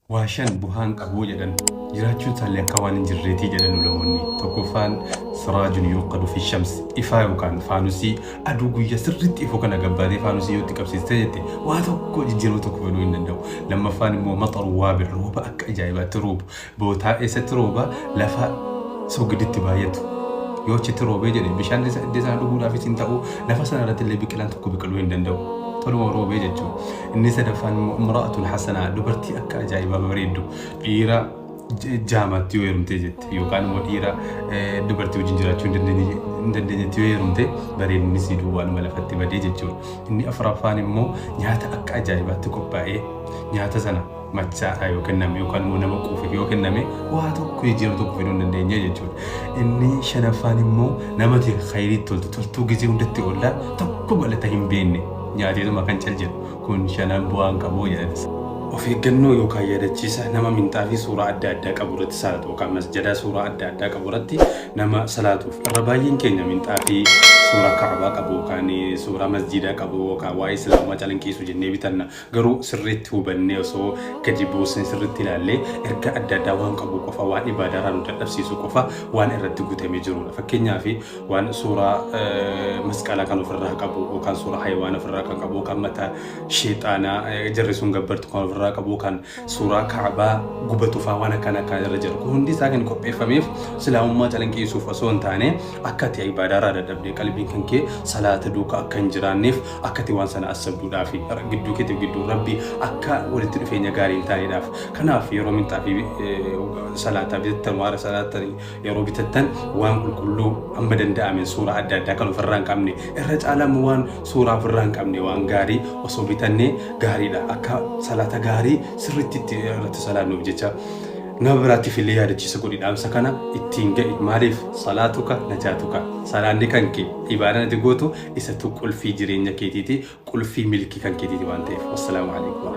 واشان بوهان قبو جدن جراچون تالي كوان جريتي جدن لوني توكوفان سراج يوقد في الشمس إفاو كان فانوسي أدوغو يسرت إفو كان قبادي فانوسي يوتي كبسيستيتي واتوكو جيرو توكفلو إنندو لما فان مو مطر وابر روبا أك إجايبات تروب بوتا إيسا تروبا لفا سوق دتبايتو يوتي تروبي جدن بشان ديسان دوغو لافي سنتاو لفا سنالات اللي بكلان توكو بكلو إنندو تلو روبي جتشو إني سدفان امرأة حسنة دبرتي أكا أجايبا بريدو إيرا جامعة يويرمتي جت يوكان مو إيرا دبرتي وجنجراتشو ندندني يويرمتي برين نسيدو وان ملفتي بدي جتشو إني أفرافان مو نياتا أكا أجايبا تكوباي نياتا سنة ماتشا يوكن نامي يوكان مو نما كوفي يوكن نامي واتو كوي جيرو توكوفي ندندني جتشو إني شنفان مو نمتي خيري تلتو جيزي وندتي أولا تكو بالتهم بيني nyaatee tuma kan cal jedhu kun shanan bu'aan qabu jedhanis. Of eeggannoo yookaan yaadachiisa nama minxaa fi suuraa adda addaa qabu irratti salaatu yookaan masjadaa suuraa adda addaa qabu irratti nama salaatuuf irra baay'een keenya minxaa fi suuraa kaabaa qabu yookaan suuraa masjidaa qabu yookaan waa'ee islaamaa calanqiisu jennee bitanna garuu sirriitti hubannee osoo gadi buusnee sirriitti ilaallee erga adda addaa waan qabu qofa waan ibaadaa nu dadhabsiisu qofa waan irratti guutamee jirudha. Fakkeenyaaf waan suuraa masqalaa kan ofirraa qabu yookaan suuraa hayiwaana ofirraa kan qabu yookaan mataa sheexaanaa jarri sun gabbartu kan ofirraa qabu kan suuraa kaabaa gubatu fa'aa waan akkana irra jiru. Hundi isaa kan qopheeffameef islaamummaa calanqiisuuf osoo hin taane akka ati ibaadaa dadhabdee qalbiin kan kee salaata duukaa akka hin jiraanneef akka ati waan sana asabduudhaaf gidduu keetiif gidduu rabbii akka walitti dhufeenya gaarii hin taaneedhaaf. Kanaaf yeroo minxaa fi salaataa bitattan waara salaataa yeroo bitattan waan qulqulluu amma danda'ameen suuraa adda addaa kan ofirraa hin qabne irra caalaan waan suuraa ofirraa hin qabne waan gaarii osoo bitannee gaariidha. Akka salaata gaarii sirriitti irratti salaannuuf jecha nama biraatiif illee yaadachiisa godhi dhaamsa kana ittiin ga'i maaliif salaatuka najaatuka salaanni kan kee ibaadaan ati gootu isatu qulfii jireenya keetiiti qulfii milkii kan keetiiti waan ta'eef. Wassalaamu alaikum.